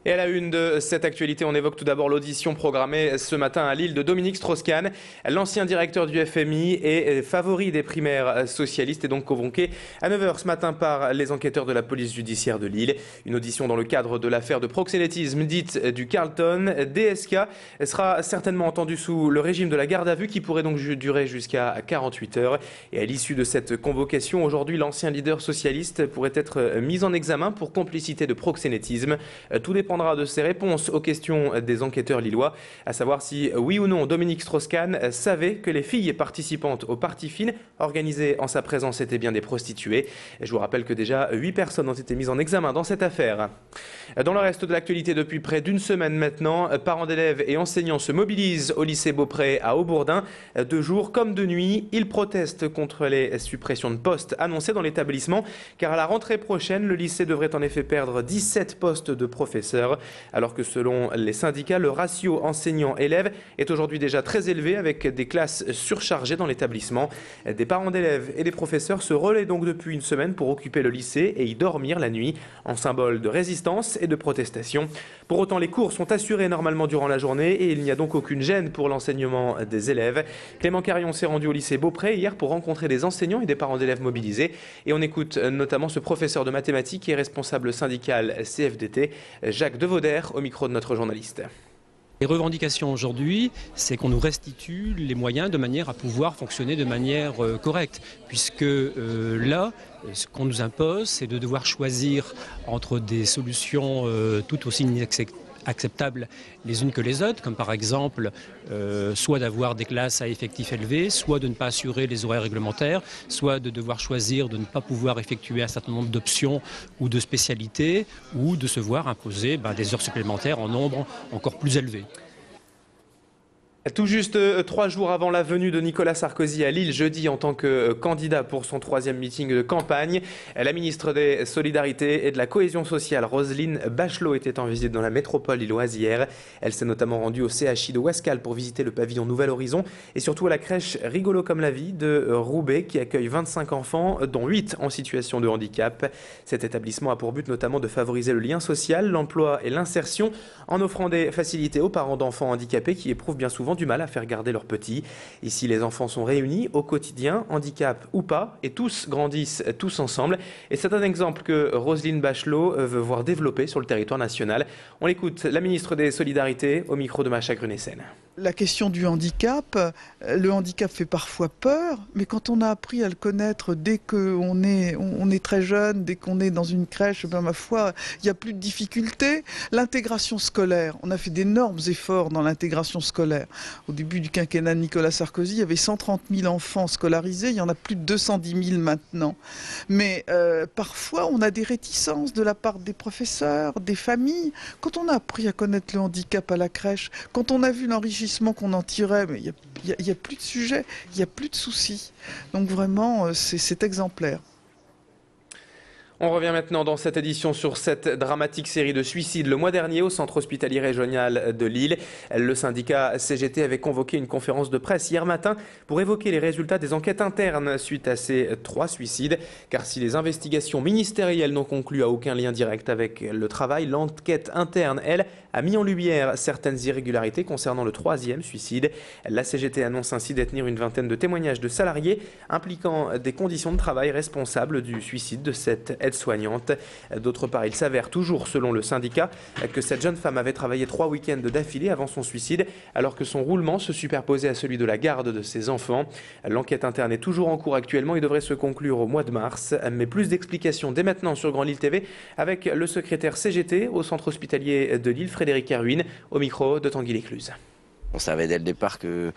Et à la une de cette actualité, on évoque tout d'abord l'audition programmée ce matin à Lille de Dominique Strauss-Kahn. L'ancien directeur du FMI et favori des primaires socialistes est donc convoqué à 9 h ce matin par les enquêteurs de la police judiciaire de Lille. Une audition dans le cadre de l'affaire de proxénétisme dite du Carlton. DSK sera certainement entendu sous le régime de la garde à vue qui pourrait donc durer jusqu'à 48 heures. Et à l'issue de cette convocation, aujourd'hui, l'ancien leader socialiste pourrait être mis en examen pour complicité de proxénétisme. Tout dépendra de ses réponses aux questions des enquêteurs lillois, à savoir si, oui ou non, Dominique Strauss-Kahn savait que les filles participantes au party fine organisé en sa présence étaient bien des prostituées. Je vous rappelle que déjà 8 personnes ont été mises en examen dans cette affaire. Dans le reste de l'actualité, depuis près d'une semaine maintenant, parents d'élèves et enseignants se mobilisent au lycée Beaupré à Aubourdin. De jour comme de nuit, ils protestent contre les suppressions de postes annoncées dans l'établissement, car à la rentrée prochaine, le lycée devrait en effet perdre 17 postes de professeurs. Alors que selon les syndicats, le ratio enseignants-élèves est aujourd'hui déjà très élevé avec des classes surchargées dans l'établissement. Des parents d'élèves et des professeurs se relaient donc depuis une semaine pour occuper le lycée et y dormir la nuit, en symbole de résistance et de protestation. Pour autant, les cours sont assurés normalement durant la journée et il n'y a donc aucune gêne pour l'enseignement des élèves. Clément Carion s'est rendu au lycée Beaupré hier pour rencontrer des enseignants et des parents d'élèves mobilisés. Et on écoute notamment ce professeur de mathématiques et responsable syndical CFDT, Jacques Devaudère, au micro de notre journaliste. Les revendications aujourd'hui, c'est qu'on nous restitue les moyens de manière à pouvoir fonctionner de manière correcte. Puisque là, ce qu'on nous impose, c'est de devoir choisir entre des solutions tout aussi acceptables les unes que les autres, comme par exemple soit d'avoir des classes à effectifs élevés, soit de ne pas assurer les horaires réglementaires, soit de devoir choisir de ne pas pouvoir effectuer un certain nombre d'options ou de spécialités, ou de se voir imposer des heures supplémentaires en nombre encore plus élevé. Tout juste 3 jours avant la venue de Nicolas Sarkozy à Lille jeudi en tant que candidat pour son 3e meeting de campagne, la ministre des Solidarités et de la Cohésion sociale, Roselyne Bachelot, était en visite dans la métropole lilloise hier. Elle s'est notamment rendue au CHI de Ouascal pour visiter le pavillon Nouvel Horizon et surtout à la crèche Rigolo comme la vie de Roubaix qui accueille 25 enfants, dont 8 en situation de handicap. Cet établissement a pour but notamment de favoriser le lien social, l'emploi et l'insertion en offrant des facilités aux parents d'enfants handicapés qui éprouvent bien souvent du mal à faire garder leurs petits. Ici, les enfants sont réunis au quotidien, handicap ou pas, et tous grandissent tous ensemble. Et c'est un exemple que Roselyne Bachelot veut voir développer sur le territoire national. On écoute la ministre des Solidarités au micro de Macha Grunessen. La question du handicap, le handicap fait parfois peur, mais quand on a appris à le connaître dès qu'on est très jeune, dès qu'on est dans une crèche, ma foi, il n'y a plus de difficultés. L'intégration scolaire, on a fait d'énormes efforts dans l'intégration scolaire. Au début du quinquennat de Nicolas Sarkozy, il y avait 130 000 enfants scolarisés, il y en a plus de 210 000 maintenant. Mais parfois, on a des réticences de la part des professeurs, des familles. Quand on a appris à connaître le handicap à la crèche, quand on a vu l'enrichissement qu'on en tirait, mais il n'y a plus de sujet, il n'y a plus de soucis. Donc vraiment, c'est exemplaire. On revient maintenant dans cette édition sur cette dramatique série de suicides le mois dernier au centre hospitalier régional de Lille. Le syndicat CGT avait convoqué une conférence de presse hier matin pour évoquer les résultats des enquêtes internes suite à ces 3 suicides. Car si les investigations ministérielles n'ont conclu à aucun lien direct avec le travail, l'enquête interne, elle, a mis en lumière certaines irrégularités concernant le 3e suicide. La CGT annonce ainsi détenir une vingtaine de témoignages de salariés impliquant des conditions de travail responsables du suicide de cette aide-soignante. D'autre part, il s'avère toujours, selon le syndicat, que cette jeune femme avait travaillé 3 week-ends d'affilée avant son suicide, alors que son roulement se superposait à celui de la garde de ses enfants. L'enquête interne est toujours en cours actuellement et devrait se conclure au mois de mars. Mais plus d'explications dès maintenant sur Grand Lille TV avec le secrétaire CGT au centre hospitalier de Lille, Frédéric Herwin, au micro de Tanguy Lécluse. On savait dès le départ que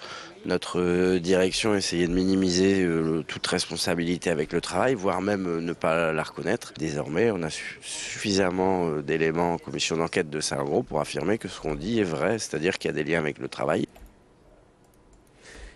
notre direction essayait de minimiser toute responsabilité avec le travail, voire même ne pas la reconnaître. Désormais, on a suffisamment d'éléments en commission d'enquête de Saint-Gros pour affirmer que ce qu'on dit est vrai, c'est-à-dire qu'il y a des liens avec le travail.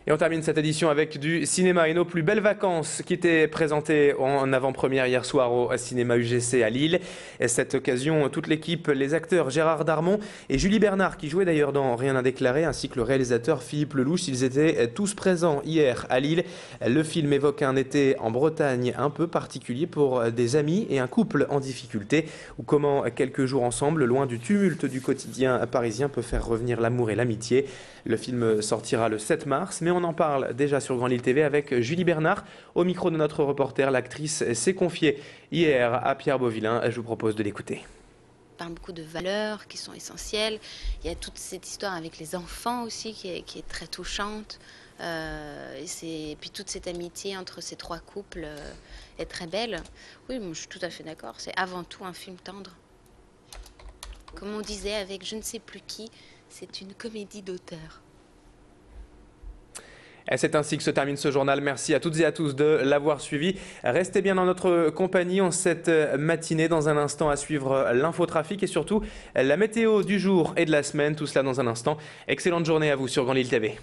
Et on termine cette édition avec du cinéma et nos plus belles vacances qui étaient présentées en avant-première hier soir au cinéma UGC à Lille. Et cette occasion, toute l'équipe, les acteurs Gérard Darmon et Julie Bernard, qui jouaient d'ailleurs dans Rien à déclarer, ainsi que le réalisateur Philippe Lelouch, ils étaient tous présents hier à Lille. Le film évoque un été en Bretagne un peu particulier pour des amis et un couple en difficulté, ou comment quelques jours ensemble, loin du tumulte du quotidien parisien, peut faire revenir l'amour et l'amitié. Le film sortira le 7 mars, mais on en parle déjà sur Grand Lille TV avec Julie Bernard. Au micro de notre reporter, l'actrice s'est confiée hier à Pierre Beauvillain. Je vous propose de l'écouter. On parle beaucoup de valeurs qui sont essentielles. Il y a toute cette histoire avec les enfants aussi qui est très touchante. Et puis toute cette amitié entre ces trois couples est très belle. Oui, moi, je suis tout à fait d'accord. C'est avant tout un film tendre. Comme on disait avec je ne sais plus qui, c'est une comédie d'auteur. C'est ainsi que se termine ce journal. Merci à toutes et à tous de l'avoir suivi. Restez bien dans notre compagnie en cette matinée. Dans un instant, à suivre l'infotrafic et surtout la météo du jour et de la semaine. Tout cela dans un instant. Excellente journée à vous sur Grand Lille TV.